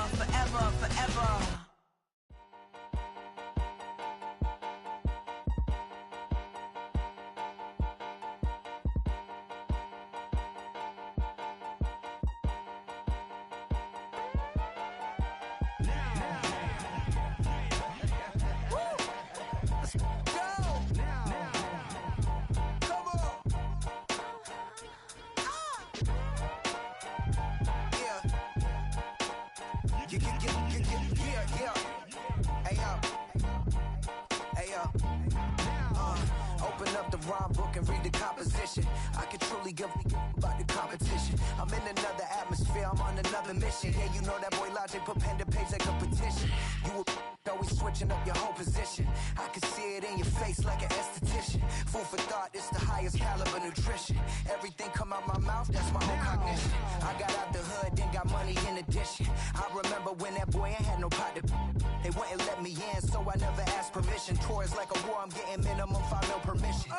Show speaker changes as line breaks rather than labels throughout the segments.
forever, forever. Open up the rhyme book and read the composition. I can truly give about the competition. I'm in another atmosphere, I'm on another mission. Yeah, you know that boy Logic put pen to page like a petition. You always switching up your whole position. I can see it in your face like an esthetician. Food for thought, it's the highest caliber nutrition. Everything come out my mouth, that's my own cognition. I got out the hood, then got money in addition. I remember when that boy ain't had no pot to. They wouldn't let me in, so I never asked permission. Tours like a war, I'm getting minimum 5 mil permission.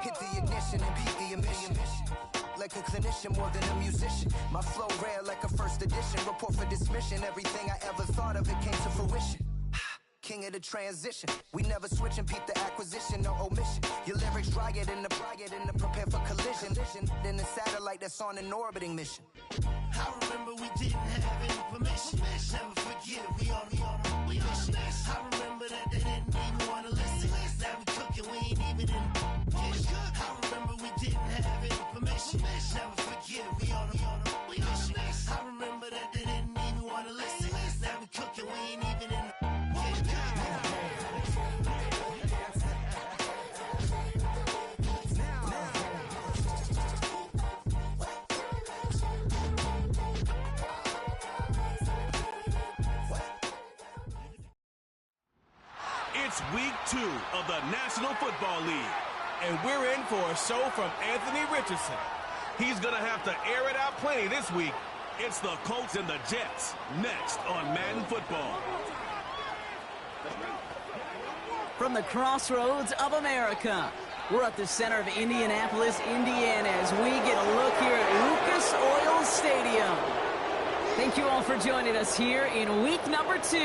Hit the ignition and beat the emission. Like a clinician more than a musician. My flow rare like a first edition. Report for dismission. Everything I ever thought of, it came to fruition. King of the transition. We never switch and peep the acquisition, no omission. Your lyrics dry it in the prepare for collision. Then the satellite that's on an orbiting mission.
I remember we didn't have any permission. Never forget it, we on a mission. I remember that they didn't even want to listen. Now we cooking, we ain't even in the kitchen. I remember we didn't have any permission. Never forget it, we on a mission. I remember that they didn't even want to listen. Now we cooking, we ain't even in the kitchen.
It's week 2 of the National Football League, and we're in for a show from Anthony Richardson. He's going to have to air it out plenty this week. It's the Colts and the Jets, next on Madden Football.
From the crossroads of America, we're at the center of Indianapolis, Indiana, as we get a look here at Lucas Oil Stadium. Thank you all for joining us here in week number 2.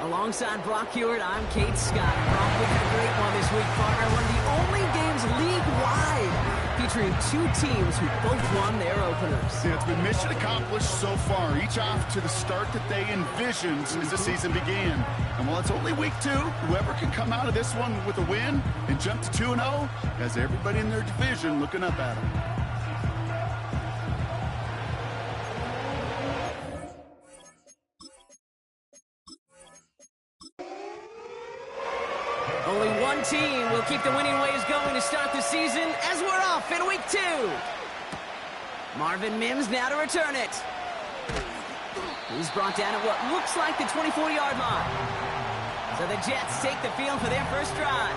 Alongside Brock Hewitt, I'm Kate Scott. Brock, we had a great one this week, partner. One of the only games league-wide featuring 2 teams who both won their openers.
Yeah, it's been mission accomplished so far, each off to the start that they envisioned as the season began. And while it's only week 2, whoever can come out of this one with a win and jump to 2-0 has everybody in their division looking up at them.
Only one team will keep the winning ways going to start the season as we're off in week 2. Marvin Mims now to return it. He's brought down at what looks like the 24-yard line. So the Jets take the field for their first drive.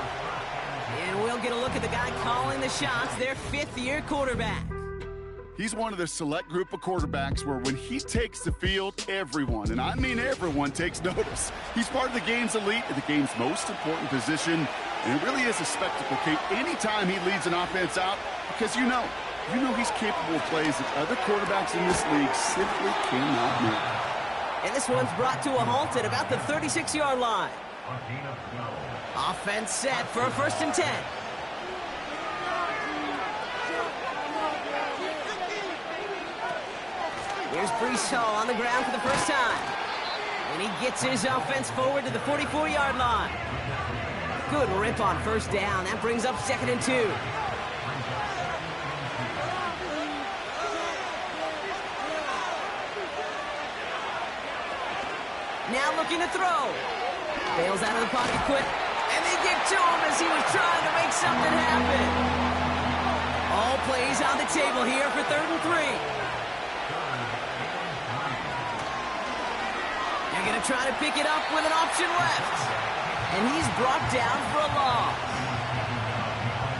And we'll get a look at the guy calling the shots, their 5th-year quarterback.
He's one of the select group of quarterbacks where when he takes the field, everyone, and I mean everyone, takes notice. He's part of the game's elite and the game's most important position, and it really is a spectacle, Kate, anytime he leads an offense out, because you know he's capable of plays that other quarterbacks in this league simply cannot make.
And this one's brought to a halt at about the 36-yard line. Offense set for a 1st and 10. Here's Breece Hall on the ground for the first time. And he gets his offense forward to the 44-yard line. Good rip on 1st down. That brings up 2nd and 2. Now looking to throw. Bails out of the pocket quick. And they get to him as he was trying to make something happen. All plays on the table here for 3rd and 3. They're going to try to pick it up with an option left. And he's brought down for a loss.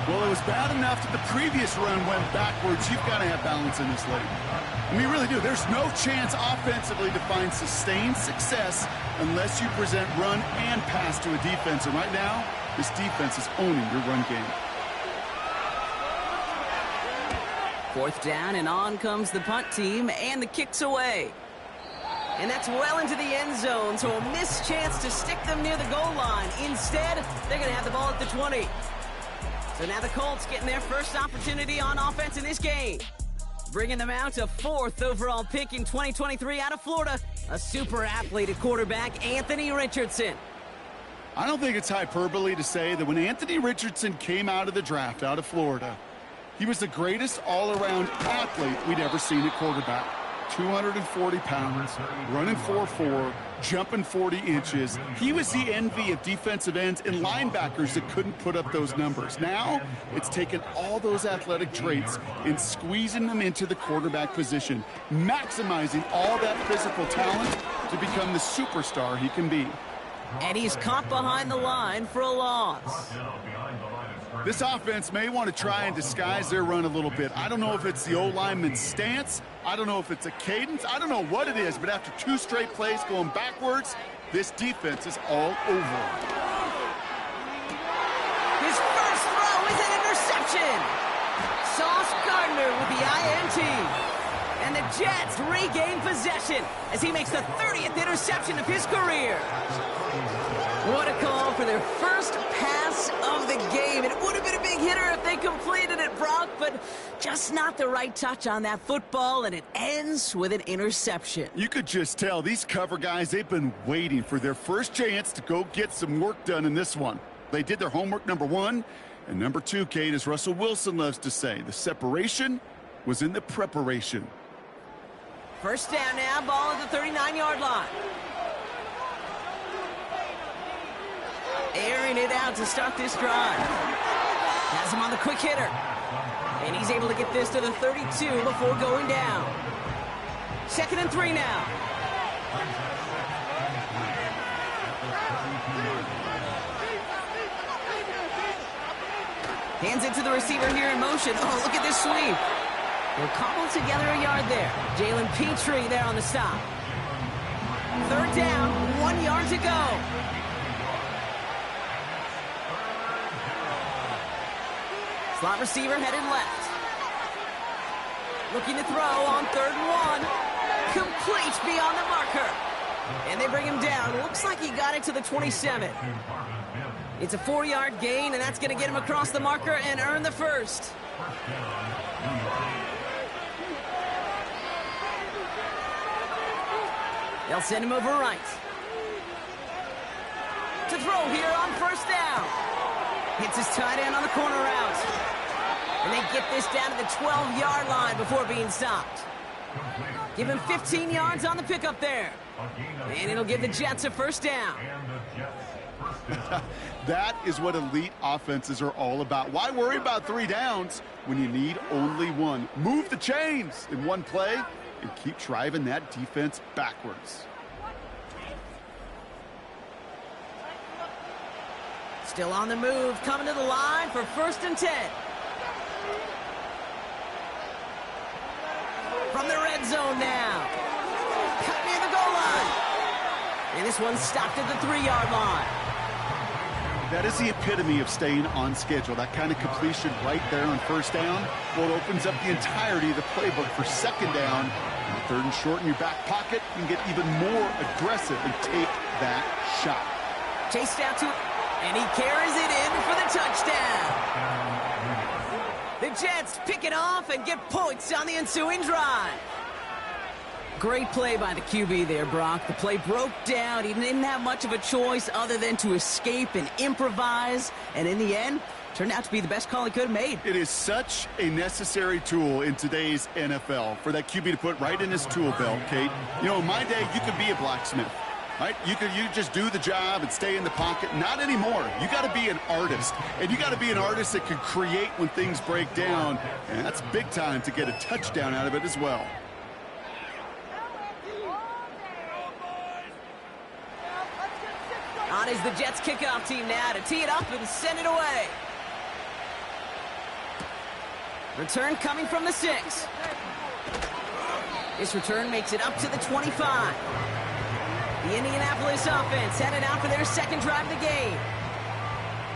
Well, it was bad enough that the previous run went backwards. You've got to have balance in this league. I mean, you really do. There's no chance offensively to find sustained success unless you present run and pass to a defense. And right now, this defense is owning your run game.
4th down, and on comes the punt team, and the kick's away. And that's well into the end zone, so a missed chance to stick them near the goal line. Instead, they're going to have the ball at the 20. So now the Colts getting their first opportunity on offense in this game. Bringing them out to 4th overall pick in 2023 out of Florida, a super athlete at quarterback, Anthony Richardson.
I don't think it's hyperbole to say that when Anthony Richardson came out of the draft out of Florida, he was the greatest all-around athlete we'd ever seen at quarterback. 240 pounds, running 4.4, jumping 40 inches. He was the envy of defensive ends and linebackers that couldn't put up those numbers. Now, it's taken all those athletic traits and squeezing them into the quarterback position, maximizing all that physical talent to become the superstar he can be.
And he's caught behind the line for a loss.
This offense may want to try and disguise their run a little bit. I don't know if it's the O-lineman's stance. I don't know if it's a cadence. I don't know what it is, but after 2 straight plays going backwards, this defense is all over.
His first throw is an interception. Sauce Gardner with the INT. And the Jets regain possession as he makes the 30th interception of his career. What a call for their first pass of the game. It would have been a big hitter if they completed it, Brock, but just not the right touch on that football, and it ends with an interception.
You could just tell these cover guys, they've been waiting for their first chance to go get some work done in this one. They did their homework, number 1, and number 2, Kate, as Russell Wilson loves to say, the separation was in the preparation.
First down now, ball at the 39-yard line. Airing it out to start this drive. Has him on the quick hitter. And he's able to get this to the 32 before going down. 2nd and 3 now. Hands it to the receiver here in motion. Oh, look at this sweep. They'll cobble together a yard there. Jalen Petrie there on the stop. 3rd down, 1 yard to go. Slot receiver headed left. Looking to throw on 3rd and 1. Complete beyond the marker. And they bring him down. Looks like he got it to the 27. It's a 4-yard gain, and that's going to get him across the marker and earn the first. They'll send him over right. To throw here on 1st down. Hits his tight end on the corner route. And they get this down to the 12-yard line before being stopped. Give him 15 yards on the pickup there. And it'll give the Jets a 1st down.
That is what elite offenses are all about. Why worry about 3 downs when you need only 1? Move the chains in 1 play and keep driving that defense backwards.
Still on the move, coming to the line for 1st and 10. From the red zone now. Cut near the goal line. And this one's stopped at the 3-yard line.
That is the epitome of staying on schedule. That kind of completion right there on 1st down. Well, it opens up the entirety of the playbook for 2nd down. And 3rd and short in your back pocket, you can get even more aggressive and take that shot.
Chased out to it, and he carries it in for the touchdown. The Jets pick it off and get points on the ensuing drive. Great play by the QB there, Brock. The play broke down. He didn't have much of a choice other than to escape and improvise. And in the end, turned out to be the best call he could have made.
It is such a necessary tool in today's NFL for that QB to put right in his tool belt, Kate. You know, in my day, you could be a blacksmith, right? You just do the job and stay in the pocket. Not anymore. You got to be an artist. And you got to be an artist that can create when things break down. And that's big time to get a touchdown out of it as well.
On is the Jets kickoff team now to tee it up and send it away. Return coming from the 6. This return makes it up to the 25. The Indianapolis offense headed out for their 2nd drive of the game.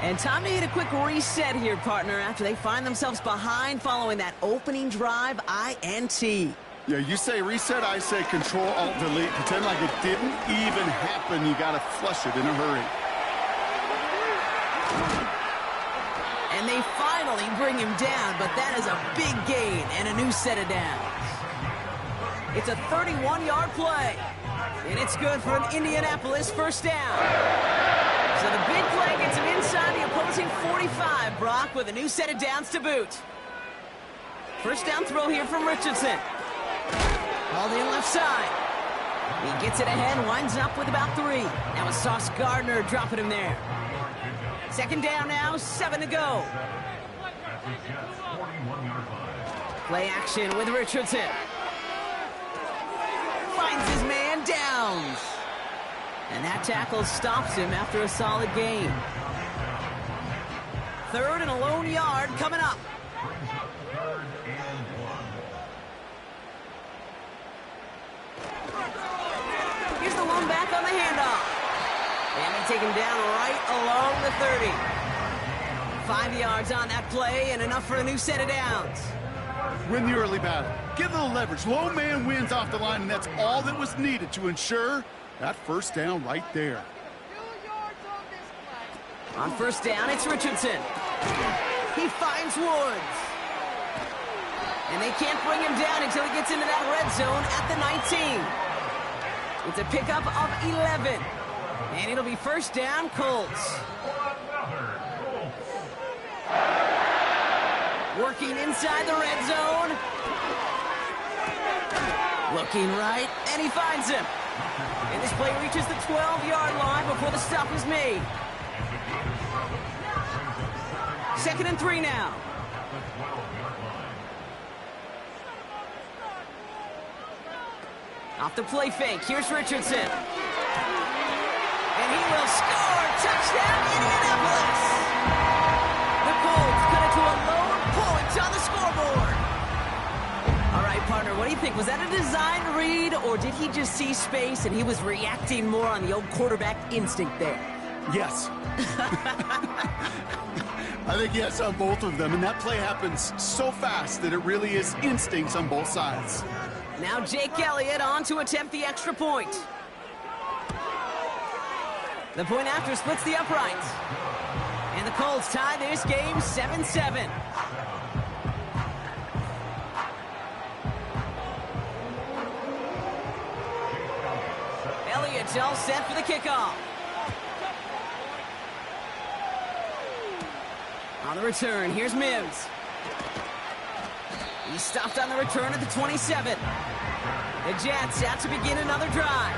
And time to hit a quick reset here, partner, after they find themselves behind following that opening drive INT.
Yeah, you say reset, I say Control, Alt, Delete. Pretend like it didn't even happen. You got to flush it in a hurry.
And they finally bring him down, but that is a big gain and a new set of downs. It's a 31-yard play, and it's good for an Indianapolis first down. So the big play gets him inside the opposing 45, Brock, with a new set of downs to boot. First down throw here from Richardson. Called in left side. He gets it ahead, winds up with about 3. That was Sauce Gardner dropping him there. Second down now, 7 to go. Play action with Richardson. Finds his man, Downs. And that tackle stops him after a solid gain. Third and a lone yard coming up. Here's the one back on the handoff. And they take him down right along the 30. 5 yards on that play and enough for a new set of downs.
Win the early battle. Get a little leverage. Low man wins off the line, and that's all that was needed to ensure that first down right there.
On first down, it's Richardson. He finds Woods. And they can't bring him down until he gets into that red zone at the 19. It's a pickup of 11. And it'll be first down, Colts. Working inside the red zone. Looking right, and he finds him. And this play reaches the 12-yard line before the stop is made. 2nd and 3 now. Off the play fake, here's Richardson. And he will score! Touchdown, Indianapolis! The Colts cut it to a lone point on the scoreboard. All right, partner, what do you think? Was that a design read, or did he just see space and he was reacting more on the old quarterback instinct there?
Yes. I think yes on both of them, and that play happens so fast that it really is instincts on both sides.
Now Jake Elliott on to attempt the extra point. The point after splits the uprights. And the Colts tie this game 7-7. Elliott's all set for the kickoff. On the return, here's Mims. He stopped on the return at the 27. The Jets out to begin another drive.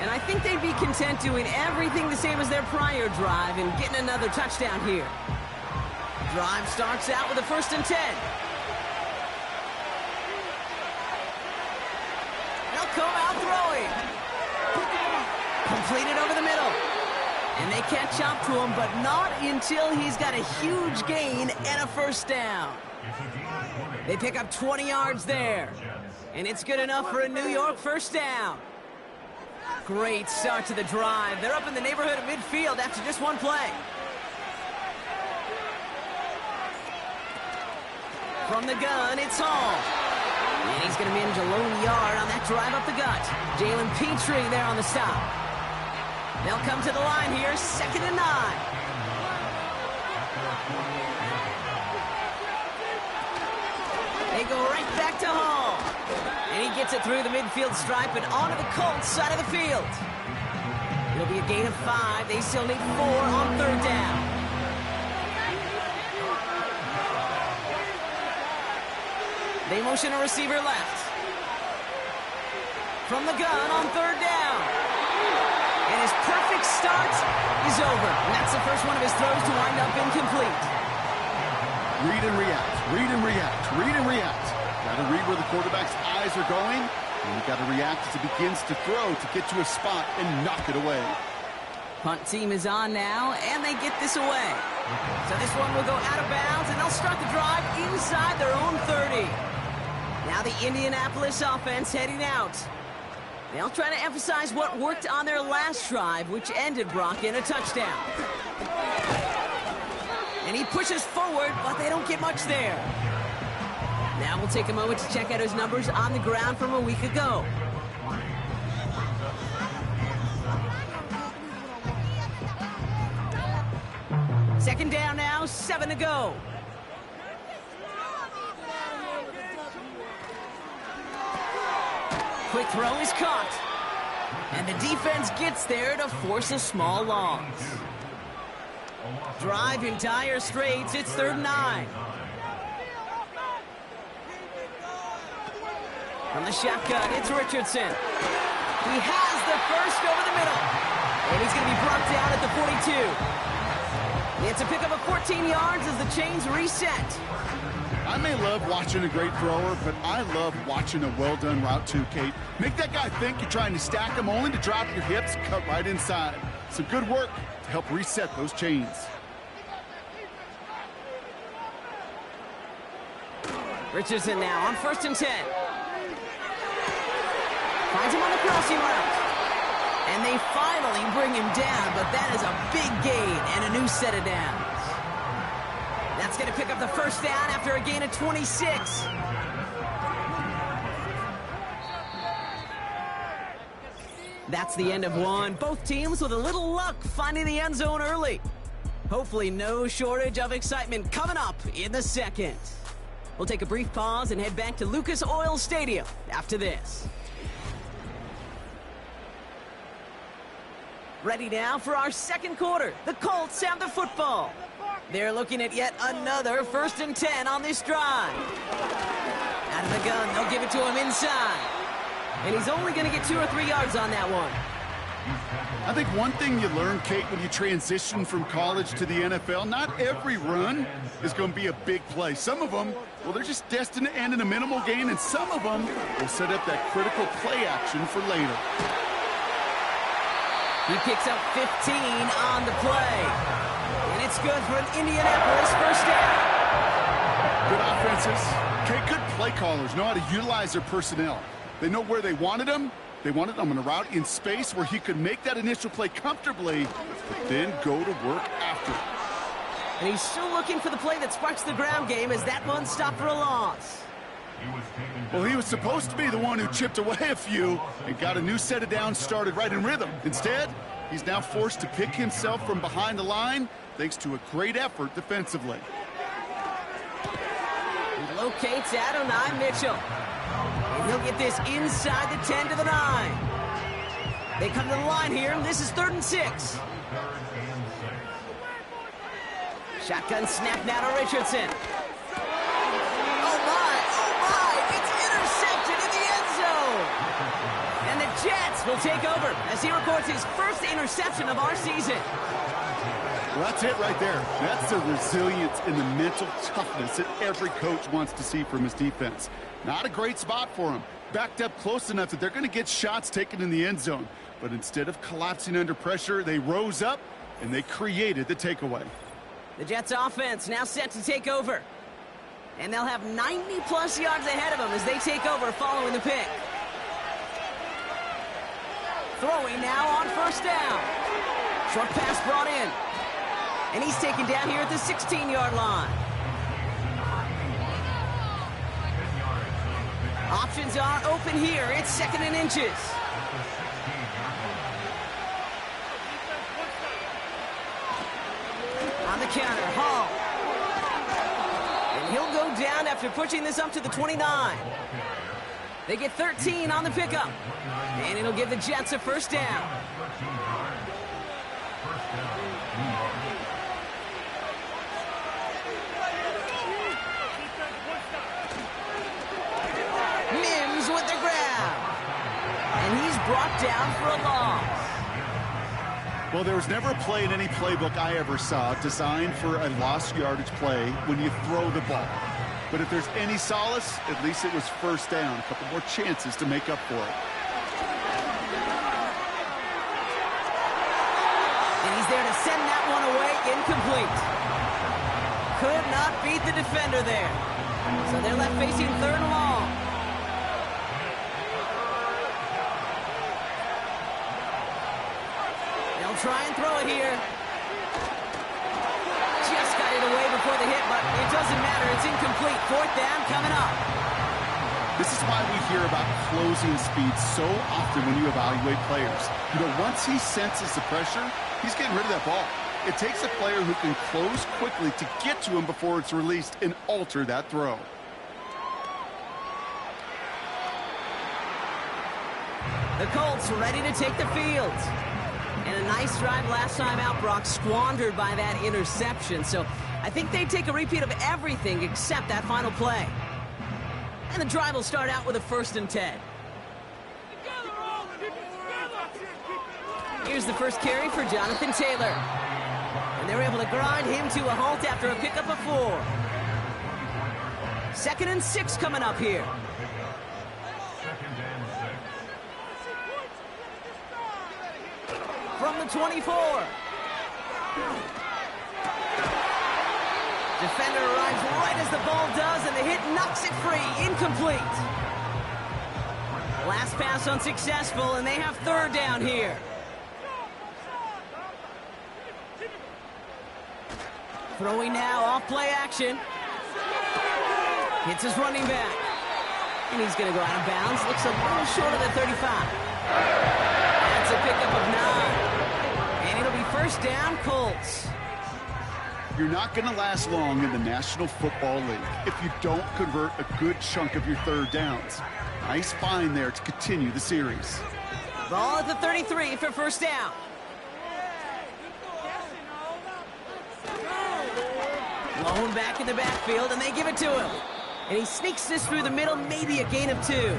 And I think they'd be content doing everything the same as their prior drive and getting another touchdown here. Drive starts out with a 1st and 10. They'll come out throwing. Completed over the middle. And they catch up to him, but not until he's got a huge gain and a first down. They pick up 20 yards there. And it's good enough for a New York first down. Great start to the drive. They're up in the neighborhood of midfield after just one play. From the gun, it's Hall. And he's going to manage a lone yard on that drive up the gut. Jalen Petrie there on the stop. They'll come to the line here, 2nd and 9. They go right back to Hall. And he gets it through the midfield stripe and onto the Colts side of the field. It'll be a gain of 5. They still need 4 on 3rd down. They motion a receiver left. From the gun on 3rd down. And his perfect start is over. And that's the first one of his throws to wind up incomplete.
Read and react, read and react, read and react. Got to read where the quarterback's eyes are going, and you got to react as he begins to throw to get to a spot and knock it away.
Punt team is on now, and they get this away. So this one will go out of bounds, and they'll start the drive inside their own 30. Now the Indianapolis offense heading out. They'll try to emphasize what worked on their last drive, which ended, Brock, in a touchdown. And he pushes forward, but they don't get much there. Now we'll take a moment to check out his numbers on the ground from a week ago. Second down now, 7 to go. Quick throw is caught. And the defense gets there to force a small loss. Drive in dire straits, it's 3rd and 9. From the shotgun, it's Richardson. He has the first over the middle. And he's going to be brought down at the 42. It's a pickup of 14 yards as the chains reset.
I may love watching a great thrower, but I love watching a well-done route too, Kate. Make that guy think you're trying to stack him only to drop your hips, cut right inside. Some good work to help reset those chains.
Richardson now on 1st and 10. Finds him on the crossing route. And they finally bring him down, but that is a big gain and a new set of downs. That's going to pick up the first down after a gain of 26. That's the end of one. Both teams with a little luck finding the end zone early. Hopefully no shortage of excitement coming up in the second. We'll take a brief pause and head back to Lucas Oil Stadium after this. Ready now for our second quarter. The Colts have the football. They're looking at yet another 1st and 10 on this drive. Out of the gun, they'll give it to him inside. And he's only going to get 2 or 3 yards on that one.
I think one thing you learn, Kate, when you transition from college to the NFL, not every run is going to be a big play. Some of them, well, they're just destined to end in a minimal gain, and some of them will set up that critical play action for later.
He picks up 15 on the play. And it's good for an Indianapolis first down.
Good offenses. Okay, good play callers know how to utilize their personnel. They know where they wanted them. They wanted them on a route in space where he could make that initial play comfortably, but then go to work after.
And he's still looking for the play that sparks the ground game as that one stopped for a loss.
Well, he was supposed to be the one who chipped away a few and got a new set of downs started right in rhythm. Instead, he's now forced to pick himself from behind the line thanks to a great effort defensively.
He locates Adonai Mitchell. And he'll get this inside the 10 to the 9. They come to the line here. This is 3rd and 6. Shotgun snap now to Richardson. Oh my, it's intercepted in the end zone. And the Jets will take over as he records his first interception of our season.
Well, that's it right there. That's the resilience and the mental toughness that every coach wants to see from his defense. Not a great spot for him. Backed up close enough that they're going to get shots taken in the end zone. But instead of collapsing under pressure, they rose up and they created the takeaway.
The Jets offense now set to take over. And they'll have 90-plus yards ahead of them as they take over following the pick. Throwing now on 1st down. Short pass brought in. And he's taken down here at the 16-yard line. Options are open here. It's 2nd and inches. On the counter, Hall. And he'll go down after pushing this up to the 29. They get 13 on the pickup. And it'll give the Jets a 1st down. Mims with the grab. And he's brought down for a loss.
Well, there was never a play in any playbook I ever saw designed for a lost yardage play when you throw the ball. But if there's any solace, at least it was 1st down. A couple more chances to make up for it.
And he's there to send that one away incomplete. Could not beat the defender there. So they're left facing 3rd and long. They'll try and throw it here. Just got it away before the hit, but it doesn't matter. It's incomplete. Fourth down coming up.
This is why we hear about closing speed so often when you evaluate players. You know, once he senses the pressure, he's getting rid of that ball. It takes a player who can close quickly to get to him before it's released and alter that throw.
The Colts ready to take the field. And a nice drive last time out, Brock, squandered by that interception. So I think they take a repeat of everything except that final play. And the drive will start out with a 1st and 10. Here's the first carry for Jonathan Taylor. And they were able to grind him to a halt after a pickup of 4. 2nd and 6 coming up here. From the 24. Defender arrives right as the ball does, and the hit knocks it free. Incomplete. Last pass unsuccessful, and they have 3rd down here. Throwing now, off play action. Hits his running back. And he's going to go out of bounds. Looks a little short of the 35. That's a pickup of 9. And it'll be 1st down, Colts.
You're not going to last long in the National Football League if you don't convert a good chunk of your 3rd downs. Nice find there to continue the series.
Ball at the 33 for 1st down. Blown back in the backfield, and they give it to him. And he sneaks this through the middle, maybe a gain of 2.
You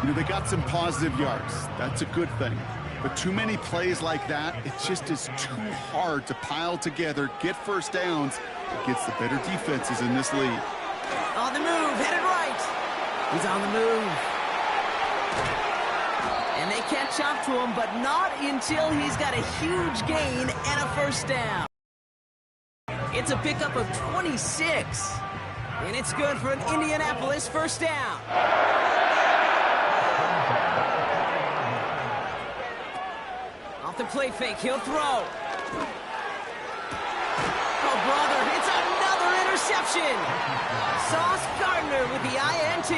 know, they got some positive yards. That's a good thing. But too many plays like that, it just is too hard to pile together, get 1st downs against the better defenses in this league.
On the move, headed right. He's on the move. And they catch up to him, but not until he's got a huge gain and a 1st down. It's a pickup of 26. And it's good for an Indianapolis 1st down. Off the play fake, he'll throw. Oh, brother, it's another interception. Sauce Gardner with the INT.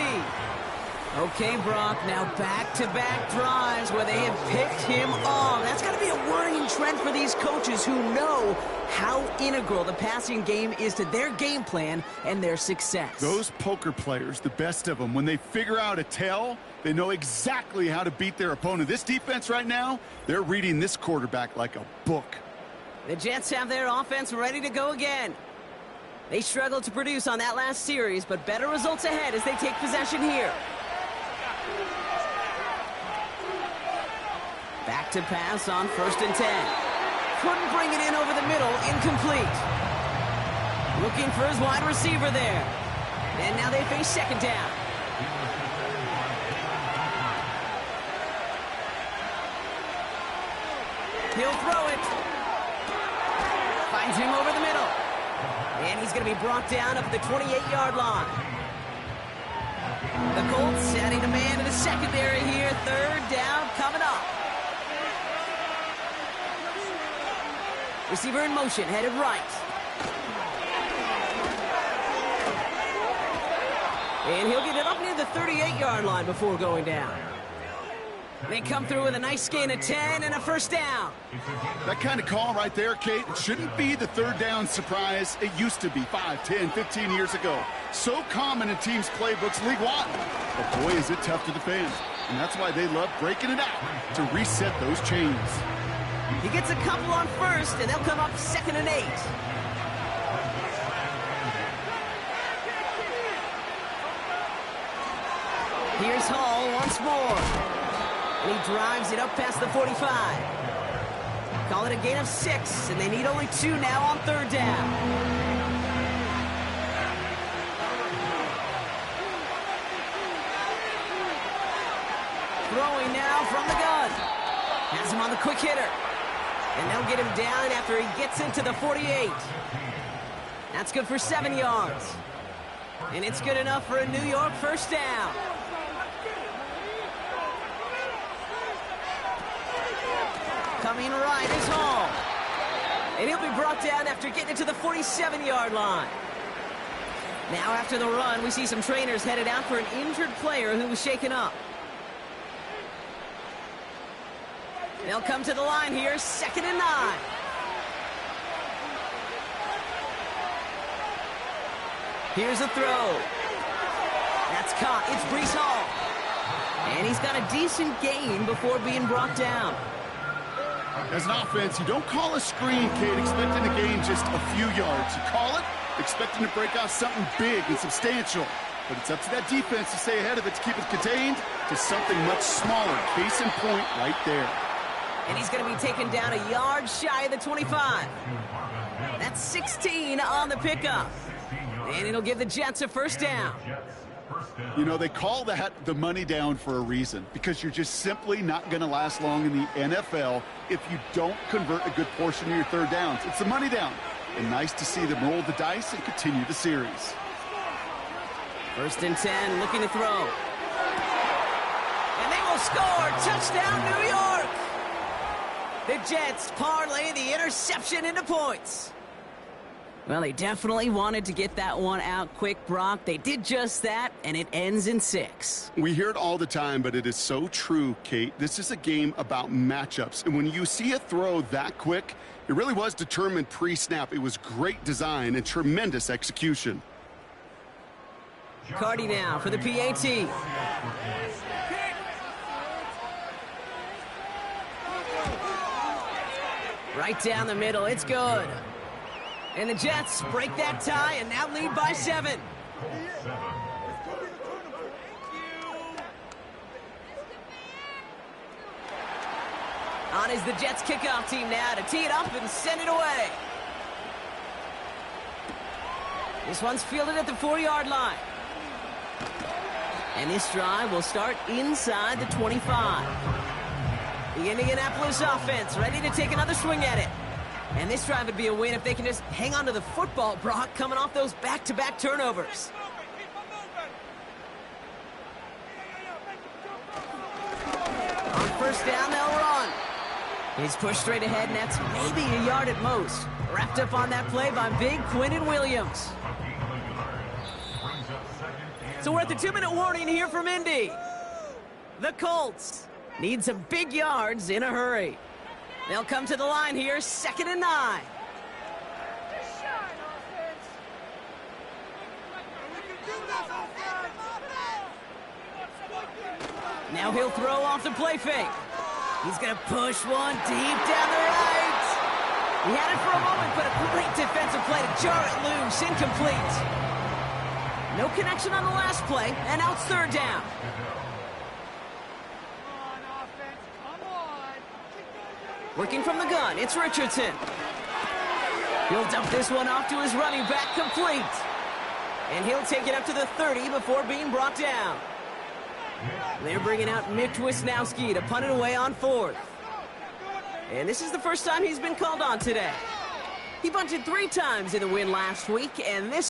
Okay, Brock, now back-to-back drives where they have picked him off. That's got to be a worrying trend for these coaches who know how integral the passing game is to their game plan and their success.
Those poker players, the best of them, when they figure out a tell, they know exactly how to beat their opponent. This defense right now, they're reading this quarterback like a book.
The Jets have their offense ready to go again. They struggled to produce on that last series, but better results ahead as they take possession here. Back to pass on 1st and 10. Couldn't bring it in over the middle. Incomplete. Looking for his wide receiver there. And now they face 2nd down. He'll throw it. Finds him over the middle. And he's going to be brought down up at the 28-yard line. The Colts adding a man to the secondary here. 3rd down coming up. Receiver in motion, headed right. And he'll get it up near the 38-yard line before going down. They come through with a nice gain of 10 and a 1st down.
That kind of call right there, Kate, it shouldn't be the 3rd down surprise. It used to be 5, 10, 15 years ago. So common in teams' playbooks league-wide. But boy, is it tough to defend. And that's why they love breaking it out to reset those chains.
He gets a couple on 1st, and they'll come up 2nd and 8. Here's Hall once more. And he drives it up past the 45. Call it a gain of 6, and they need only 2 now on 3rd down. Throwing now from the gun. Has him on the quick hitter. And they'll get him down after he gets into the 48. That's good for 7 yards. And it's good enough for a New York 1st down. Coming right is Hall. And he'll be brought down after getting it to the 47-yard line. Now after the run, we see some trainers headed out for an injured player who was shaken up. They'll come to the line here, 2nd and 9. Here's a throw. That's caught. It's Breece Hall. And he's got a decent gain before being brought down.
As an offense, you don't call a screen, Kate, expecting to gain just a few yards. You call it expecting to break out something big and substantial. But it's up to that defense to stay ahead of it, to keep it contained to something much smaller. Case in point right there.
And he's going to be taken down a yard shy of the 25. That's 16 on the pickup. And it'll give the Jets a first down.
You know, they call that the money down for a reason, because you're just simply not going to last long in the NFL if you don't convert a good portion of your third downs. It's the money down. And nice to see them roll the dice and continue the series.
1st and 10, looking to throw. And they will score. Touchdown, New York. The Jets parlay the interception into points. Well, they definitely wanted to get that one out quick, Brock. They did just that, and it ends in 6.
We hear it all the time, but it is so true, Kate. This is a game about matchups. And when you see a throw that quick, it really was determined pre-snap. It was great design and tremendous execution.
Cardi now for the PAT. Right down the middle. It's good. And the Jets break that tie and now lead by 7. On is the Jets kickoff team now to tee it up and send it away. This one's fielded at the 4-yard line. And this drive will start inside the 25. The Indianapolis offense ready to take another swing at it. And this drive would be a win if they can just hang on to the football, Brock, coming off those back-to-back turnovers. On 1st down, they'll run. He's pushed straight ahead, and that's maybe a yard at most. Wrapped up on that play by Big Quinnen Williams. So we're at the 2-minute warning here from Indy. The Colts need some big yards in a hurry. They'll come to the line here, 2nd and 9. Now he'll throw off the play fake. He's going to push one deep down the right. He had it for a moment, but a great defensive play to jar it loose, incomplete. No connection on the last play, and now it's 3rd down. Working from the gun, it's Richardson. He'll dump this one off to his running back, complete. And he'll take it up to the 30 before being brought down. They're bringing out Mick Wisnowski to punt it away on 4th. And this is the first time he's been called on today. He bunted 3 times in the win last week, and this